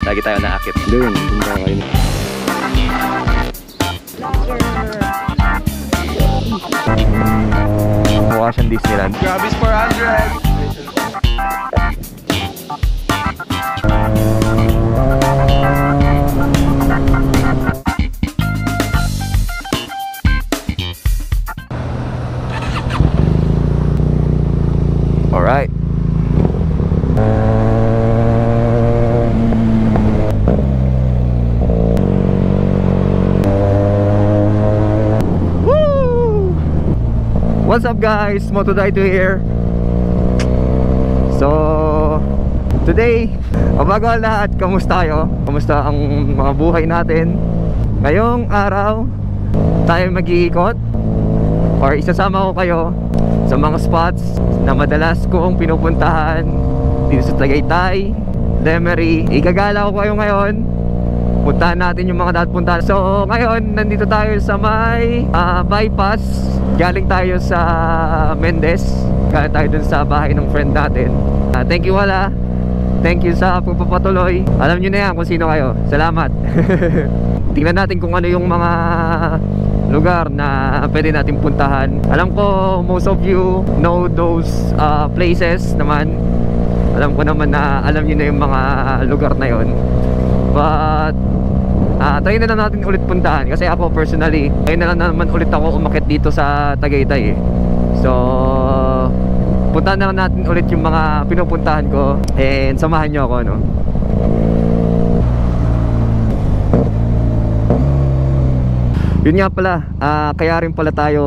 Lagi tayo naakit. Doon, punta kayo. Mukha siyang Disneyland. Gravis 400! Alright. Woo! What's up guys? Moto2 here. So today, mabagal lahat. Kamusta kayo? Kamusta ang mga buhay natin? Ngayong araw tayo mag-iikot or isasama ko kayo sa mga spots na madalas kong pinupuntahan dito sa Tagaytay, Lemery. Igagala ko kayo ngayon. Puntahan natin yung mga dapat puntahan. So ngayon, nandito tayo sa may bypass. Galing tayo sa Mendez. Galing tayo dun sa bahay ng friend natin. Thank you wala. Thank you sa pagpapatuloy. Alam nyo na yan kung sino kayo. Salamat. Tingnan natin kung ano yung mga lugar na pwede natin puntahan. Alam ko most of you know those places naman. Alam ko naman na alam niyo na yung mga lugar na yon. But try na lang natin ulit puntahan. Kasi ako personally, try na lang naman ulit ako umakyat dito sa Tagaytay. So puntahan na lang natin ulit yung mga pinupuntahan ko. And samahan nyo ako, no? Yun nga pala, kaya rin pala tayo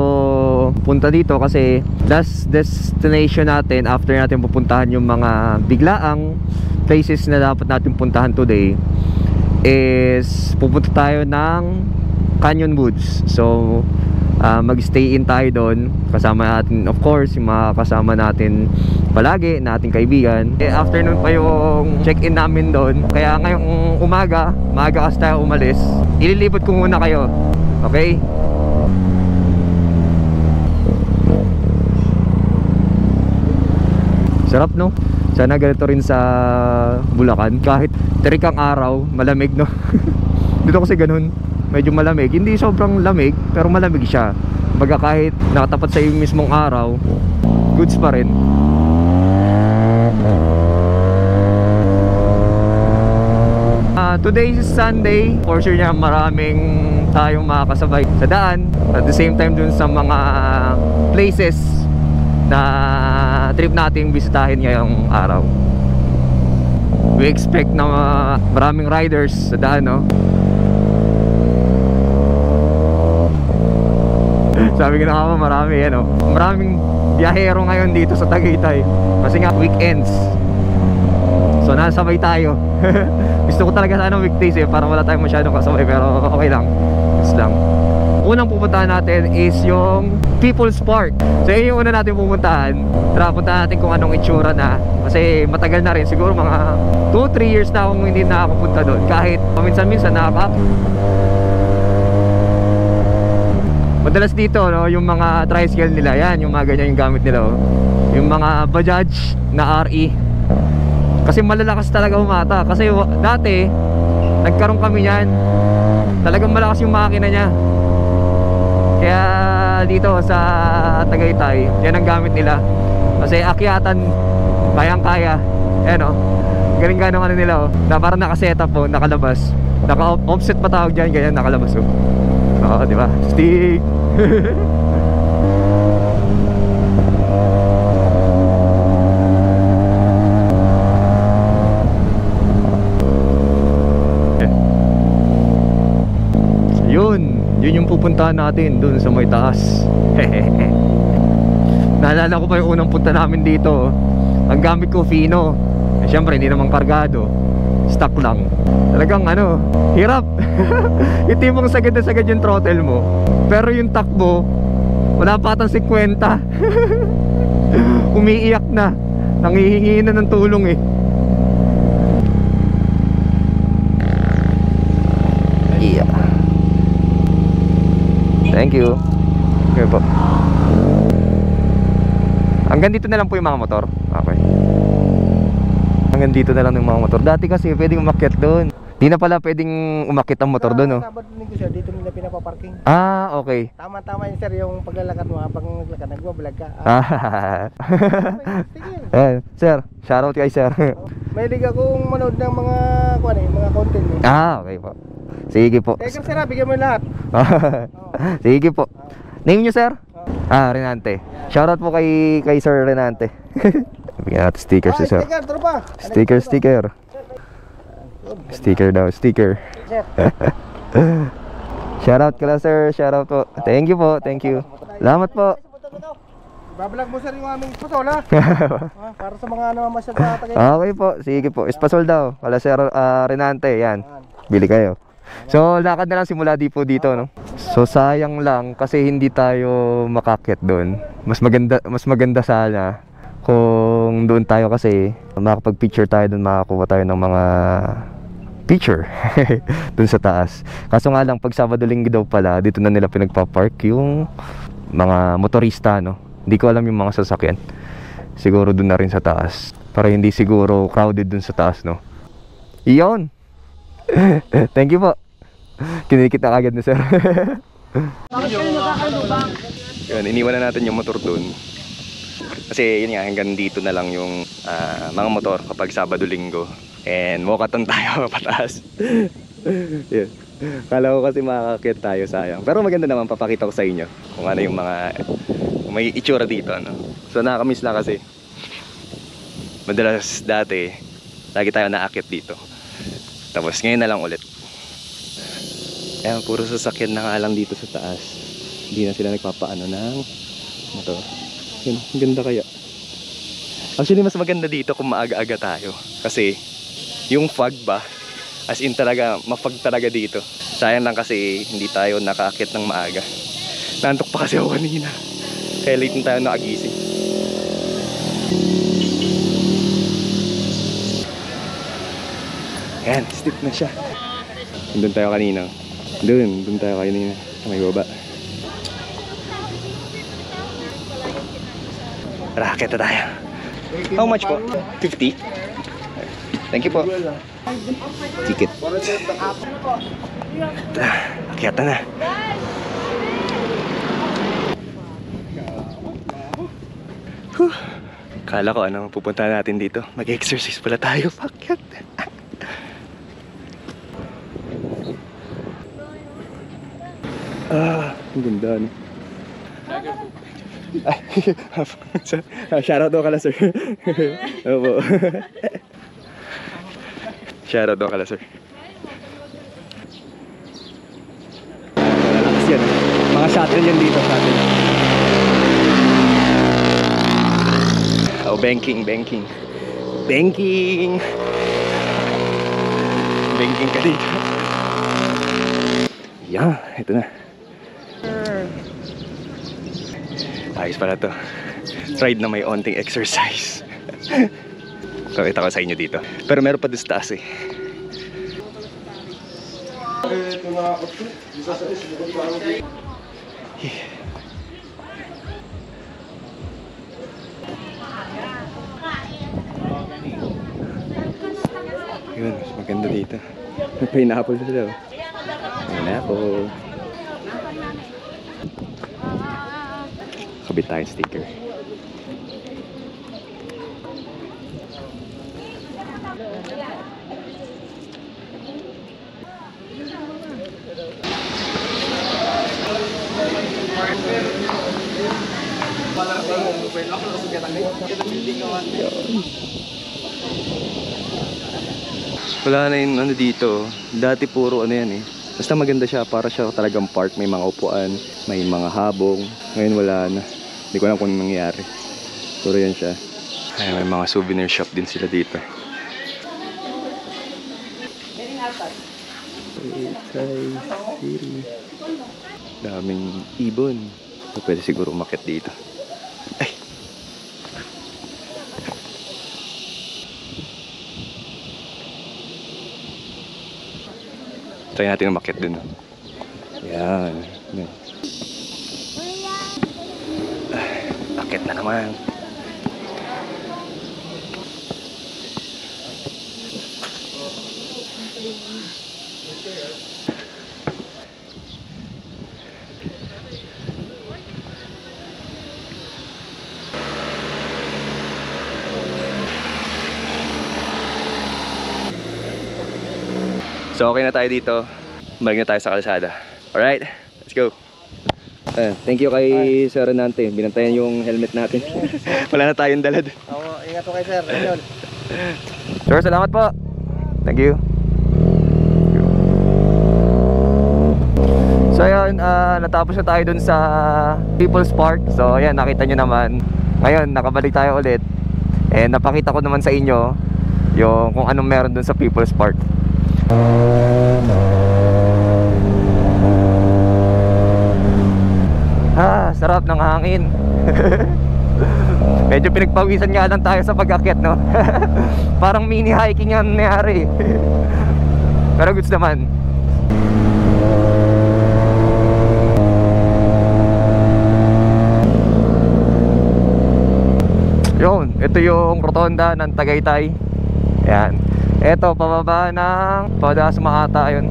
punta dito kasi last destination natin after natin pupuntahan yung mga biglaang places na dapat natin puntahan today is pupunta tayo ng Canyon Woods. So mag-stay in tayo doon. Kasama natin of course yung mga kasama natin palagi na ating kaibigan. Afternoon pa yung check-in namin doon. Kaya ngayong umaga, maaga kasi tayo umalis. Ililibot ko muna kayo. Okay? Sarap no? Sana ganito rin sa Bulacan. Kahit terik ang araw, malamig no? Dito kasi ganun, medyo malamig. Hindi sobrang lamig, pero malamig siya. Baga kahit nakatapat sa yung mismong araw, goods pa rin. Today is Sunday. For sure niya maraming tayong makakasabay sa daan. At the same time dun sa mga places na trip natin bisitahin ngayong araw. We expect na maraming riders sa daan, no? Sabi ko na nga marami, ano? Maraming biyahero ngayon dito sa Tagaytay. Kasi nga weekends. So nasabay tayo. Gusto ko talaga sana weekdays para wala tayong masyadong kasabay. Pero okay lang. Gusto lang. Unang pupuntahan natin is yung People's Park. So yun yung una natin pupuntahan. Tara, puntahan natin kung anong itsura na. Kasi matagal na rin. Siguro mga 2-3 years na akong hindi nakakapunta doon. Kahit paminsan-minsan madalas dito, no, yung mga tricycle nila. Yan, yung mga ganyan yung gamit nila, oh. Yung mga Bajaj na RE. Kasi malalakas talaga humata. Kasi dati nagkaroon kami yan, talagang malakas yung makina niya. Kaya dito sa Tagaytay, yan ang gamit nila. Kasi akyatan, kayang-kaya. Ayan o, galing ganong ano nila o, na parang nakasetup po, nakalabas. Naka-offset pa tawag dyan, ganyan nakalabas o. Oo, diba? Stick! Yun yung pupuntahan natin dun sa may taas. Naalala ko pa yung unang punta namin dito. Ang gamit ko Fino. Siyempre hindi naman kargado, stock lang. Talagang ano, hirap. Yung tipong sagad na sagad yung throttle mo, pero yung takbo wala pa atang 50. Umiiyak na, nangihingi na ng tulong eh. Yeah. Thank you. Okay po. Hanggang dito na lang po yung mga motor. Okay. hanggang dito na lang ng mga motor. Dati kasi pwedeng umakyat doon. Di na pala pwedeng umakyat ang motor doon, no? Sabado Linggo sir, dito nila pinapaparking. Ah, okay. Tama-tama yun sir, yung paglalakad mo habang naglakad, nagbablog ka. Eh, sir, shoutout kay sir. Mahilig akong manood ng mga mga content eh. Okay po. Sige po. Teka sir, bigyan mo yung lahat. Sige po. Name nyo, sir? Renante. Shoutout po kay Sir Renante. Bigyan natin sticker si sir. Sticker, tropa. Sticker. Sticker daw, sticker. Shoutout ka lang, sir. Shoutout po. Thank you po, thank you. Salamat po. Bablog mo sir yung aming spasol ha. Para sa mga namamasyal sa Tagaytay. Okay po, sige po. Espasol daw. Kala Sir Renante, yan. Bili kayo. So, lakad na lang simula dito, no? So, sayang lang kasi hindi tayo makakit doon. Mas maganda sana kung doon tayo kasi makapag-picture tayo doon, makakuha tayo ng mga picture doon sa taas. Kaso nga lang, pag Sabado Linggo daw pala, dito na nila pinagpa-park yung mga motorista, no? Hindi ko alam yung mga sasakyan. Siguro doon na rin sa taas. Para hindi siguro crowded doon sa taas, no? Iyon! Thank you po. Kinikita agad na sir. Yun, iniwan na natin yung motor dun. Kasi yun nga, hanggang dito na lang yung mga motor kapag Sabado Linggo. And walkathon tayo pataas. Yun. Kala ko kasi makakakit tayo, sayang. Pero maganda naman, papakita ko sa inyo kung ano yung mga may itsura dito, no? So nakakamiss lang kasi madalas dati lagi tayo naakit dito. Tapos ngayon na lang ulit. Ayan, puro sasakyan na nga lang dito sa taas. Hindi na sila nagpapaano ng motor. Yun, ganda kaya. Actually, mas maganda dito kung maaga-aga tayo. Kasi yung fog ba, as in talaga, mafog talaga dito. Sayang lang kasi hindi tayo nakakit ng maaga. Nantok pa kasi ako kanina. Kaya late na tayo nakagising. Ayan, steep na siya. Doon tayo kanina. Doon tayo kanina. May baba. Racket na tayo. How much po? 50? Thank you po. Ticket. Akyat na. Kala ko anong pupunta natin dito. Mag-exercise pala tayo. Pakyat. Ang ganda, no? Shoutout daw ka lang, sir. Opo. Shoutout daw ka lang, sir. Malakas yan. Mga shuttle yan dito sa atin. Oh, banking. Banking ka dito. Yeah, ito na. Ayos pala to. Ride na may onting exercise. Pakita ko sa inyo dito. Pero meron pa doon sa taas eh. Yun, mas maganda dito. May pineapple sila. Pineapple. Kabit tayong sticker. Wala na yung ano dito. Dati puro ano yan eh. Basta maganda siya, para siya talagang park. May mga upuan, may mga habong. Ngayon wala na. Hindi ko alam kung anong nangyari. Puro yan siya. Ay, may mga souvenir shop din sila dito. Daming ibon. Pwede siguro umakyat dito. Ay! Try natin umakyat dun. Yan. Akyat na naman. So okay na tayo dito. Balik na tayo sa kalsada. Alright, let's go. Thank you kay Sir Renante. Binantayan yung helmet natin. Wala na tayong dalad. Ingat po kay sir. Ayun. Sir, salamat po. Thank you. So ayun, natapos na tayo dun sa People's Park. So ayan, nakita nyo naman. Ngayon, nakabalik tayo ulit. And napakita ko naman sa inyo yung kung anong meron dun sa People's Park. Sarap ng hangin. Medyo pinagpawisan nga lang tayo sa pag-akyat, no? Parang mini hiking yan nangyari. Pero goods naman. Yun, ito yung rotonda ng Tagaytay. Yan. Ito, pababa ng Padasma ata yun.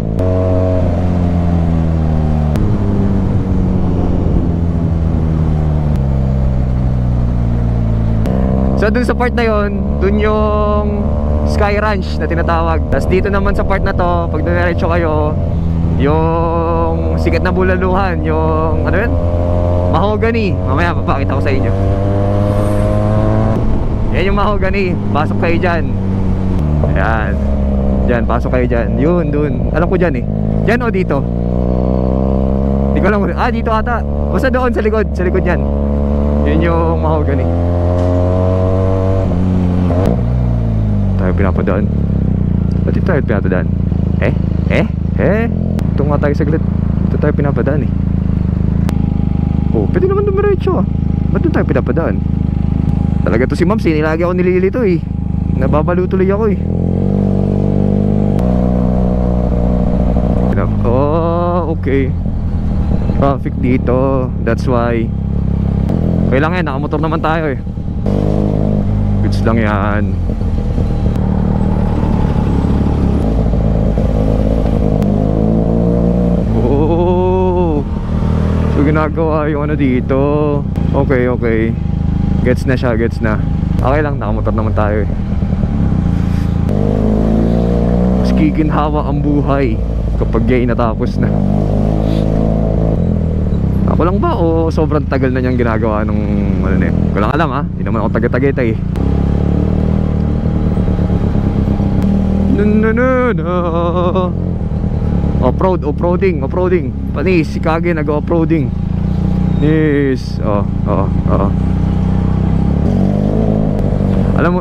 So dun sa part na yun, dun yung Sky Ranch na tinatawag. Tapos dito naman sa part na to, pag dumiretso kayo, yung sikat na bulaluhan, yung ano yun? Mahogany. Mamaya papakita ko sa inyo. Yan yung Mahogany. Pasok kayo dyan. Ayan. Dyan, pasok kayo dyan. Yun, dun. Alam ko dyan eh. Dyan o dito? Hindi ko lang. Dito ata. Basta doon sa likod. Sa likod yan. Yun yung Mahogany. Tayo pinapadaan. Ba't ito tayo pinapadaan? Ito nga tayo saglit. Ito tayo pinapadaan eh. Oh, pwede naman dumiretso ah. Ba't doon tayo pinapadaan? Talaga to si ma'am, sinilagi ako nililito eh. Nababalo tuloy ako eh. Oh, okay. Traffic dito. That's why. Okay lang yan, nakamotor naman tayo eh. Goods lang yan. Oh, so ginagawa yung ano dito. Okay, okay. Gets na siya, gets na. Okay lang, nakamotor naman tayo eh. Mas kikinhawa ang buhay kapag yay natapos na. Ako lang ba o sobrang tagal na niyang ginagawa nung ano na eh? Ko lang alam ha, hindi naman ako taga-Tagaytay eh. Off-roading. Panis, si Kage nag-off-roading. Yes, Alam mo,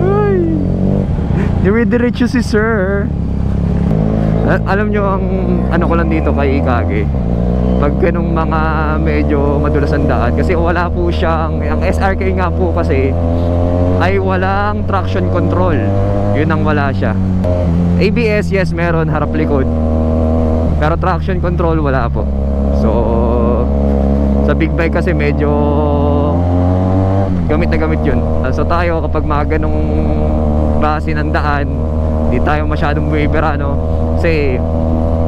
ay, dire-diretso si sir. Alam nyo ang ano ko lang dito kay Ikage, pag ganung mga medyo madulas ang daan, kasi wala po siyang, ang SRK nga po kasi ay walang traction control. Yun ang wala siya. ABS yes meron, harap likod, pero traction control wala po. So sa big bike kasi medyo gamit na gamit yun. So tayo kapag mga ganong klase ng daan, hindi tayo masyadong bumibira, no? Kasi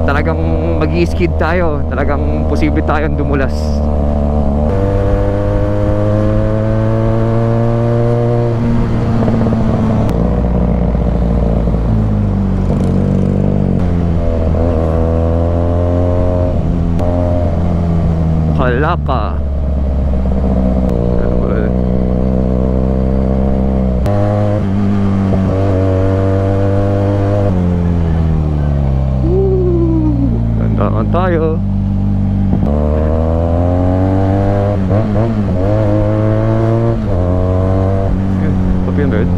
talagang mag-i-skid tayo, talagang posible tayong dumulas. Halaka. Tandaan tayo. Copy and bird.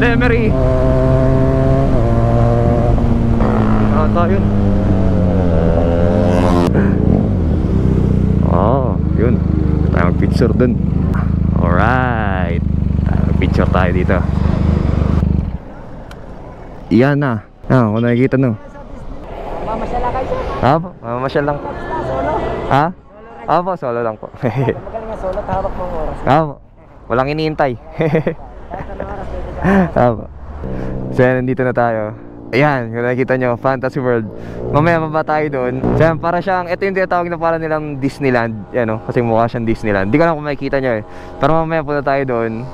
Lemery. Yun. Yun. Tayo mag-picture dun. Alright. Picture tayo dito. Iyan na. Kung nakikita no. Mamasyal lang kayo. Mamasyal lang. Ha? Apo, solo lang po. Magaling nga solo, hawak mo ang oras. Apo. Walang iniintay. Kahit anong oras pwede ka. Apo. So nandito na tayo. Ayan, kung nakikita nyo, Fantasy World. Mamaya maba tayo doon. So para siyang, ito yung tinatawag na para nilang Disneyland. Yan o, kasi mukha siyang Disneyland. Hindi ko lang kung makikita nyo eh. Pero mamaya punta tayo doon.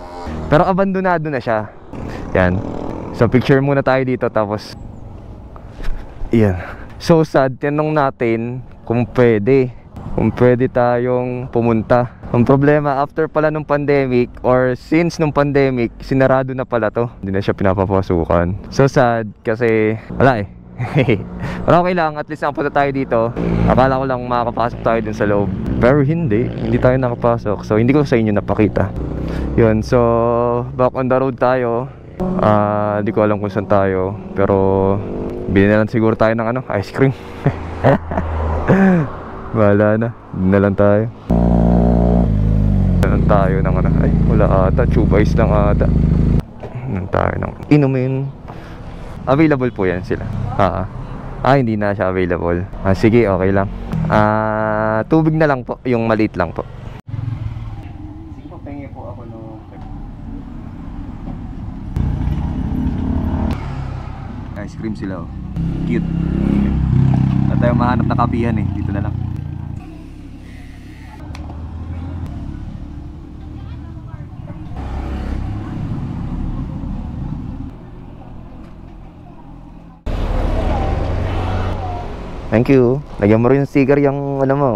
Pero abandonado na siya. Yan. So picture muna tayo dito tapos yan. So sad, tinanong natin kung pwede tayong pumunta. Ang problema, after pala nung pandemic or since nung pandemic, sinarado na pala to. Hindi na siya pinapapasukan. So sad kasi wala eh. Pero okay lang, at least nakapunta tayo dito. Akala ko lang makakapasok tayo dun sa loob. Pero hindi tayo nakapasok. So hindi ko sa inyo napakita. Yun, so back on the road tayo. Hindi ko alam kung saan tayo. Pero bilhin na lang siguro tayo ng ice cream. Wala na, bilhin na lang tayo. Tayo ng ay wala ata, tube ice lang ata. Tayo ng inumin. Available po yan sila. Hindi na siya available. Sige, okay lang. Tubig na lang po, yung maliit lang po. Sige po, pengi po ako no. Ice cream sila oh. Cute. At tayo mahanap na kapihan eh, dito na lang. Thank you. Lagyan mo rin yung sticker yung ano mo.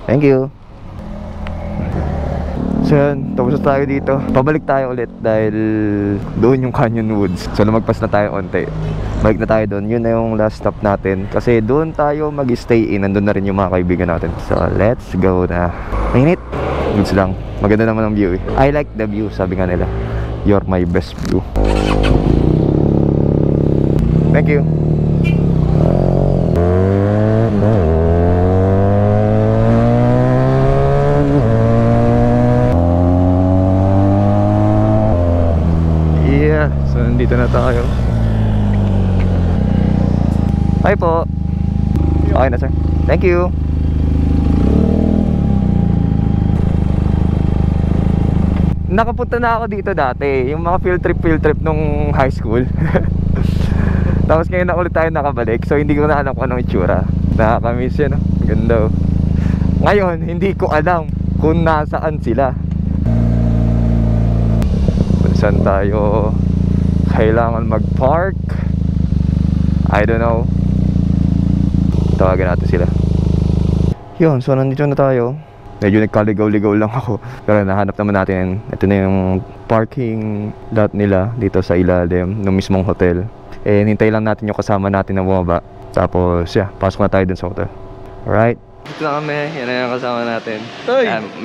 Thank you. So yun, tapos na tayo dito. Pabalik tayo ulit dahil doon yung Canyon Woods. So lumagpas na tayo onte. Balik na tayo doon. Yun na yung last stop natin. Kasi doon tayo mag-stay in. Nandun na rin yung mga kaibigan natin. So let's go na. Mainit. Goods lang. Maganda naman ang view eh. I like the view, sabi nga nila. You're my best view. Thank you. So nandito na tayo. Hi po. Okay na sir. Thank you. Nakapunta na ako dito dati. Yung mga field trip nung high school. Tapos ngayon na ulit tayo nakabalik. So hindi ko na alam kung anong itsura. Nakakamiss yan. Ganda. Ngayon hindi ko alam kung nasaan sila. Kung saan tayo kailangan mag-park. I don't know. Tawagan natin sila. Yun, so nandito na tayo. Medyo nagkaligaw-ligaw lang ako. Pero nahanap naman natin. Ito na yung parking lot nila dito sa ilalim ng mismong hotel. Hintay lang natin yung kasama natin na bumaba. Tapos pasok na tayo dun sa hotel. Alright. Dito na kami, yan na yung kasama natin.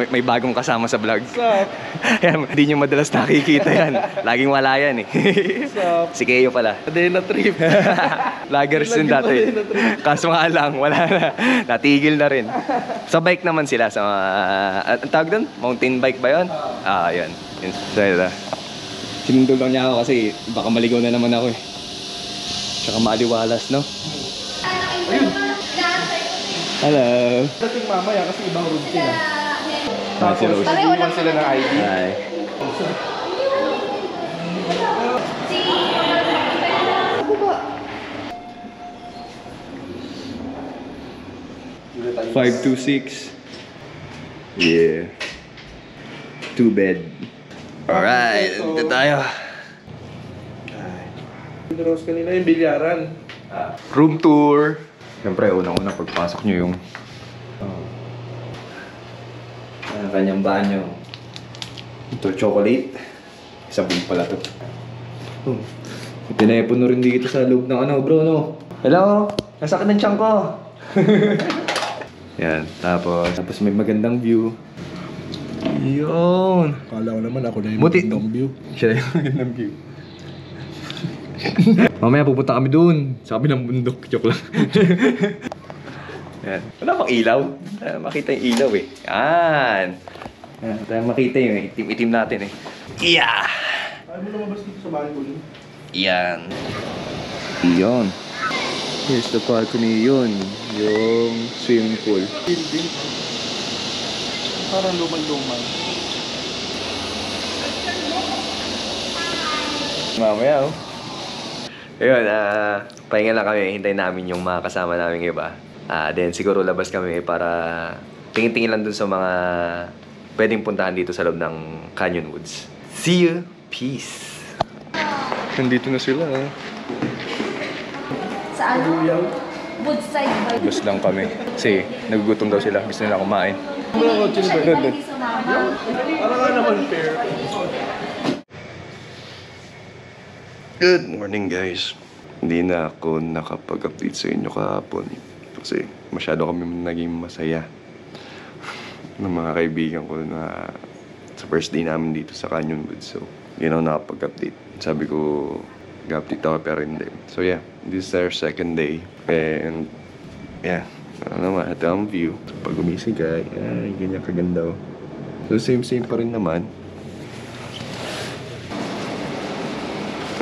May bagong kasama sa vlog. Yan, hindi nyo madalas nakikita yan. Laging wala yan eh. Si Keo pala. Adena trip. Lagers din dati. Kaso nga lang, wala na. Natigil na rin. Sa bike naman sila. Sa ang tawag doon? Mountain bike ba yun? Yun. So yun. Sinundol lang niya ako kasi baka maligaw na naman ako eh. Tsaka maaliwalas, no? Ayun. Hello. Dating mamaya kasi ibang room sila. Si Rose. Iwan sila ng ID. Hi. Five, 2, 6. Yeah. 2 bed. Alright, dito tayo. Yung Rose kanina yung bilyaran. Room tour. Siyempre, unang-una pagpasok nyo yung kanyang banyo. Ito, chocolate. Sabon pala to. Tinepon na rin dito sa loob ng bro, no? Hello? Nasakit ng tiyan ko. Yun. Kala ko naman ako na yung Buti- magandang view. Siya na yung magandang view. Mamaya pupunta kami dun. Sabi ng bundok. Joke lang. Yan. Wala pang ilaw. Makita yung ilaw eh. Yan. Yan. Tayo makita yung itim-itim natin eh. Yeah! Ayaw mo lumabas dito sa balcony. Yan. Iyon. Here's the balcony yun. Yung swimming pool. Building. Parang luman-luman. Mamaya oh. Ayun, pahinga lang kami. Hintayin namin yung mga kasama namin iba. Then siguro labas kami para tingin-tingin lang dun sa mga pwedeng puntahan dito sa loob ng Canyon Woods. See you! Peace! Nandito na sila. Sa ano? Woodside. Bus lang kami. Kasi nagugutom daw sila. Gusto nila kumain. Hindi sumama. Parang nga naman fair. Good morning guys. Hindi na ako nakapag-update sa inyo kahapon kasi masyado kami naging masaya ng mga kaibigan ko na sa first day namin dito sa Canyon Woods. So, hindi na ako nakapag-update. Sabi ko, mag-update ako pero hindi. So yeah, this is our second day. And yeah, ano naman, ito ang view. So, pag gumising ka, ay, ganyan kaganda oh. So same pa rin naman.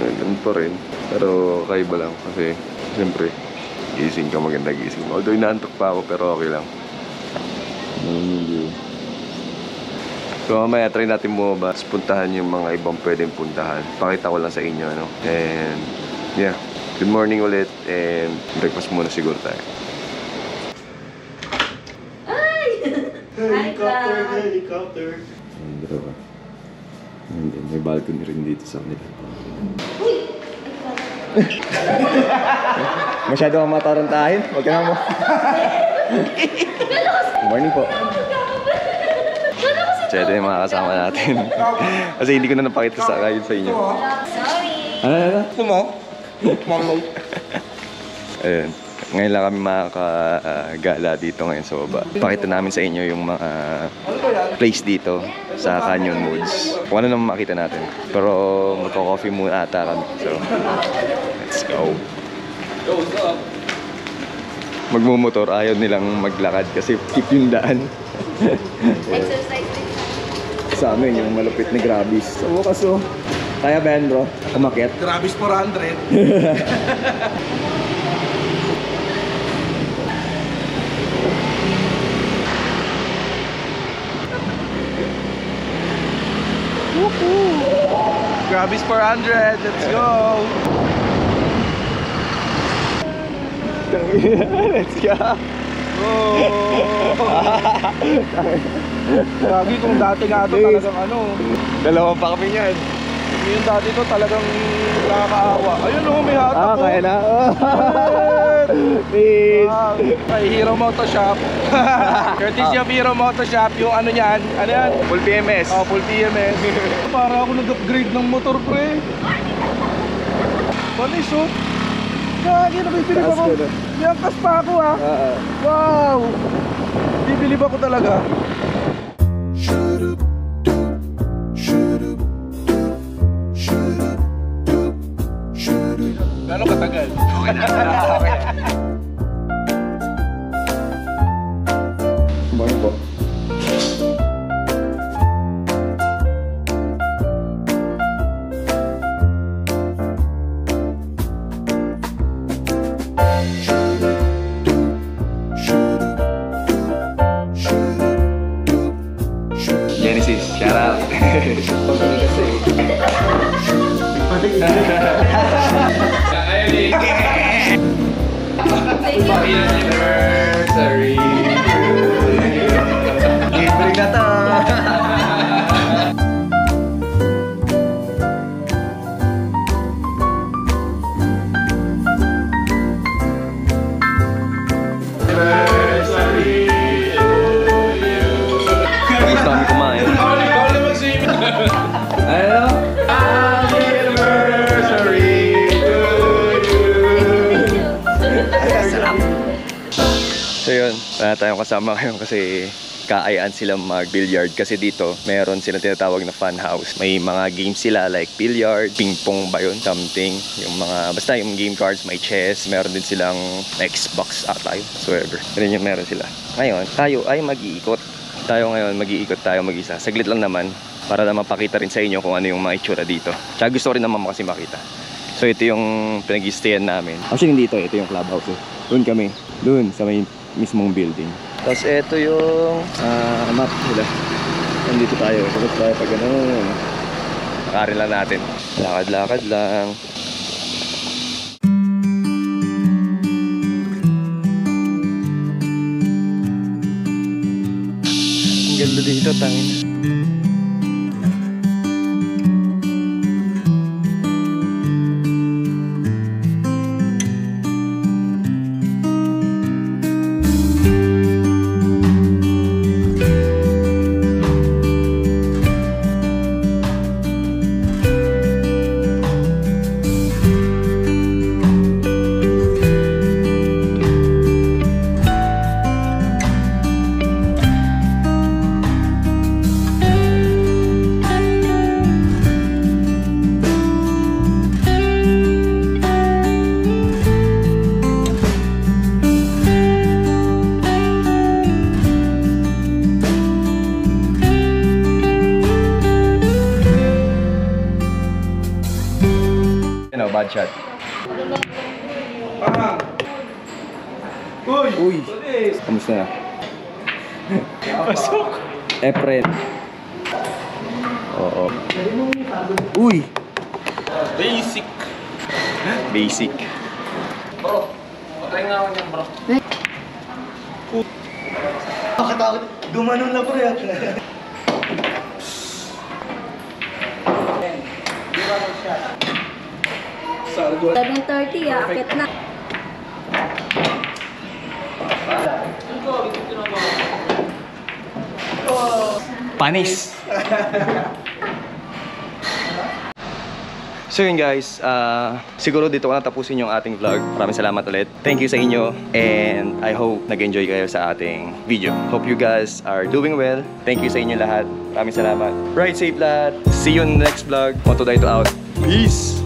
Ganun pa rin. Pero kaiba lang kasi siyempre gising ka, maganda gising. Although inaantok pa ako pero okay lang. So mamaya try natin bumaba. Puntahan yung mga ibang pwedeng puntahan. Pakita ko lang sa inyo ano. And yeah, good morning ulit. And breakfast muna siguro tayo. Helicopter. And then may balcony rin dito sa kanila. Masyado kang matarantahin. Huwag ka na mo. Good morning po. So ito yung mga kasama natin. Kasi hindi ko na napakita sa kayo sa inyo. Sorry. Ano? Mamaw. Ayun. Ngayon lang kami makakagala dito ngayon sa baba. Pakita namin sa inyo yung mga place dito sa Canyon Woods. Kung ano naman makita natin. Pero magko-coffee muna ata kami. So, let's go. Magmumotor, ayaw nilang maglakad kasi keep yung daan. Exercise din. Sa amin, yung malupit ni Grabis. So, bukas oh. Kaya ba yan bro? Umakyat? Grabis 400. Grabis 400. Let's go. Let's go! Lagi kung dati nga ito talagang ano. Dalawa pa kami yan. Yung dati ito talagang nakakaawa. Ayun oh, may hatak oh. Kaya na. Please. Ay, Hero Moto Shop. Courtesy of Hero Moto Shop. Yung ano yan. Ano yan? Full PMS. Oh, full PMS. Para ako nag-upgrade ng motor pre. Panis oh. Gagi, nabibilib Taas ako. ka na. May angkas pa ako ah. Wow. Bibilib ako talaga. Gano'ng katagal? Okay na. Morning po. Genesis, shout out. Anniversary. Libre na to. Gusto kami kumain. Ano? So yun, wala tayong kasama ngayon kasi kaayaan sila mag-billiard kasi dito meron silang tinatawag na fun house. May mga games sila like billiard, ping pong ba yun, something. Yung mga, basta yung game cards, may chess, meron din silang Xbox ata yun, whatsoever. Ganun yung meron sila. Ngayon, tayo ay mag-iikot. Mag-iikot tayo mag-isa. Saglit lang naman para na mapakita rin sa inyo kung ano yung mga itsura dito. Tsaka gusto ko rin naman kasi makita. So ito yung pinag-i-stayan namin. Actually hindi ito yung clubhouse. Doon kami, doon sa may mismong building. Tapos ito yung map nila. Nandito tayo, tapos tayo pag gano'n. Nakarin lang natin. Lakad-lakad lang. Ang ganda dito, tangin. Bad shot. Uy! Kamusta na? Pasok! Efren. Oo. Uy! Basic. Basic. Bro, patay nga ako niyan, bro. Nakatakot. Gumanon na, bro. Gumanon siya. 7:30, akit na. Panis! So yun guys, siguro dito ko natapusin yung ating vlog. Maraming salamat ulit. Thank you sa inyo and I hope nag-enjoy kayo sa ating video. Hope you guys are doing well. Thank you sa inyo lahat. Maraming salamat. Ride safe lahat. See you in the next vlog. Moto Dito out. Peace!